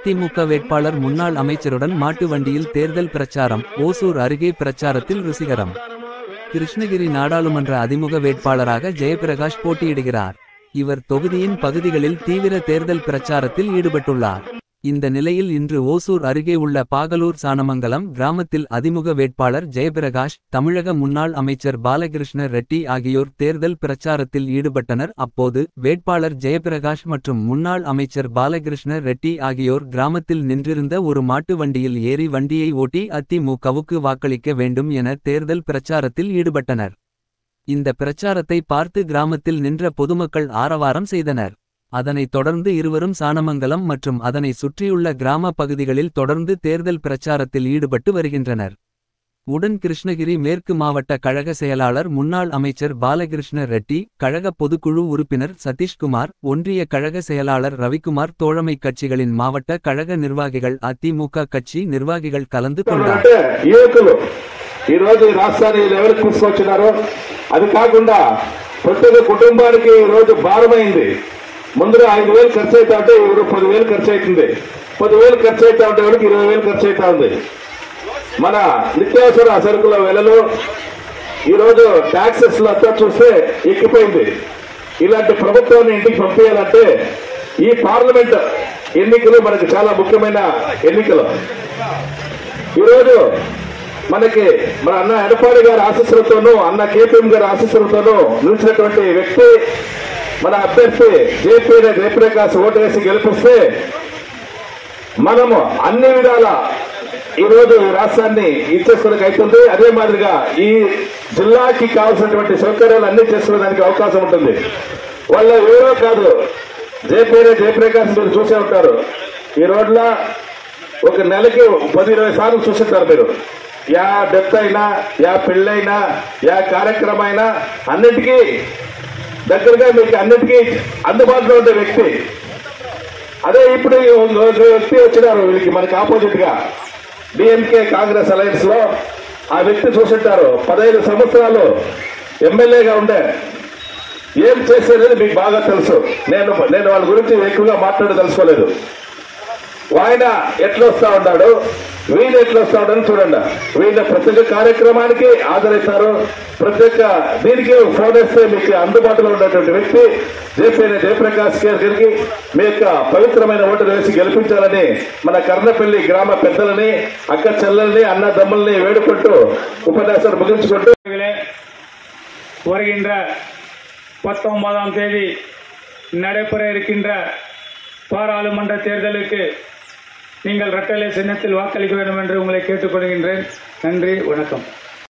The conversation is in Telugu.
திமுக வேட்பாளர் முன்னாள் அமைச்சருடன் மாட்டு வண்டியில் தேர்தல் பிரச்சாரம். ஓசூர் அருகே பிரச்சாரத்தில் ருசிகரம். கிருஷ்ணகிரி நாடாளுமன்ற அதிமுக வேட்பாளராக ஜெயபிரகாஷ் போட்டியிடுகிறார். இவர் தொகுதியின் பகுதிகளில் தீவிர தேர்தல் பிரச்சாரத்தில் ஈடுபட்டுள்ளார். இந்த நிலையில் இன்று ஓசூர் அருகே உள்ள பாகலூர் சானமங்கலம் கிராமத்தில் அதிமுக வேட்பாளர் ஜெயபிரகாஷ், தமிழக முன்னாள் அமைச்சர் பாலகிருஷ்ண ரெட்டி ஆகியோர் தேர்தல் பிரச்சாரத்தில் ஈடுபட்டனர். அப்போது வேட்பாளர் ஜெயபிரகாஷ் மற்றும் முன்னாள் அமைச்சர் பாலகிருஷ்ண ரெட்டி ஆகியோர் கிராமத்தில் நின்றிருந்த ஒரு மாட்டு வண்டியில் ஏறி வண்டியை ஓட்டி அதிமுகவுக்கு வாக்களிக்க வேண்டும் என தேர்தல் பிரச்சாரத்தில் ஈடுபட்டனர். இந்த பிரச்சாரத்தை பார்த்து கிராமத்தில் நின்ற பொதுமக்கள் ஆரவாரம் செய்தனர். அதனைத் தொடர்ந்து இருவரும் சானமங்கலம் மற்றும் அதனை சுற்றியுள்ள கிராம பகுதிகளில் தொடர்ந்து தேர்தல் பிரச்சாரத்தில் ஈடுபட்டு வருகின்றனர். உடன் கிருஷ்ணகிரி மேற்கு மாவட்ட கழக செயலாளர் முன்னாள் அமைச்சர் பாலகிருஷ்ண ரெட்டி, கழக பொதுக்குழு உறுப்பினர் சதீஷ்குமார், ஒன்றிய கழக செயலாளர் ரவிக்குமார், தோழமை கட்சிகளின் மாவட்ட கழக நிர்வாகிகள், அதிமுக கட்சி நிர்வாகிகள் கலந்து கொண்டார். ఈ రోజు రాష్ట్రాన్ని ఎవరికి తీసుకొచ్చినారో అది కాకుండా ప్రతి కుటుంబానికి ఈ రోజు భారమైంది. ముందుగా 5,000 ఖర్చు అవుతా ఉంటే ఇప్పుడు 10,000 ఖర్చు అవుతుంది. 10,000 ఖర్చు అవుతా ఉంటే ఎవరికి 20,000 ఖర్చు అవుతా ఉంది. మన నిత్యావసర సరుకుల వెలలు ఈ రోజు టాక్సెస్ లో అంతా చూస్తే ఎక్కిపోయింది. ఇలాంటి ప్రభుత్వాన్ని ఇంటికి పంపించాలంటే ఈ పార్లమెంట్ ఎన్నికలు మనకు చాలా ముఖ్యమైన ఎన్నికలు. ఈరోజు మనకి మన అన్న ఎడపాడి గారి ఆశీస్సులతోనూ అన్న కేపీఎం గారి ఆశీస్సులతోనూ నిలిచినటువంటి వ్యక్తి మన అభ్యర్థి జయప్రకాష్ ఓటు వేసి గెలిపిస్తే మనము అన్ని విధాల ఈరోజు రాష్ట్రాన్ని ఇచ్చేసుకోవడానికి అవుతుంది. అదే మాదిరిగా ఈ జిల్లాకి కావాల్సినటువంటి సౌకర్యాలు అన్ని చేసుకోవడానికి అవకాశం ఉంటుంది. వాళ్ళ ఎవరో కాదు, జయప్రకాష్ మీరు చూసే ఉంటారు. ఈ రోడ్ల ఒక నెలకి 10-20 సార్లు చూస్తుంటారు మీరు. యా డెత్ అయినా, యా పెళ్ళైనా, యా కార్యక్రమం అయినా అన్నిటికీ దగ్గరగా మీకు అన్నిటికీ అందుబాటులో ఉండే వ్యక్తి. అదే ఇప్పుడు వ్యక్తి వచ్చినారు వీళ్ళకి మనకి ఆపోజిట్ గా డిఎంకే కాంగ్రెస్ అలయన్స్ లో ఆ వ్యక్తి చూసింటారు. 15 సంవత్సరాలు ఎమ్మెల్యేగా ఉండే ఏం చేసేది మీకు బాగా తెలుసు. నేను వాళ్ళ గురించి ఎక్కువగా మాట్లాడదలుచుకోలేదు. ఆయన ఎట్లా వస్తా ఉన్నాడు, వీళ్ళు ఎట్లా వస్తా ఉన్నాడని చూడండి. వీళ్ళ ప్రతి ఒక్క కార్యక్రమానికి హాజరవుతారు. ప్రతి ఒక్క దీనికి ఫోన్ వేస్తే మీకు అందుబాటులో ఉన్నటువంటి వ్యక్తి జయప్రకాష్ గారికి మీ యొక్క పవిత్రమైన ఓటు వేసి గెలిపించాలని మన కర్ణపల్లి గ్రామ పెద్దలని, అక్క చెల్లెల్ని, అన్నదమ్ముల్ని వేడుకుంటూ ఉపన్యాసాలు ముగించుకుంటూ வருகின்ற 19ஆம் தேதி நடைபெற இருக்கின்ற பாராளுமன்ற தேர்தலுக்கு நீங்கள் இரட்டை சின்னத்தில் வாக்களிக்க வேண்டும் என்று உங்களை கேட்டுக்கொள்கின்றேன். நன்றி, வணக்கம்.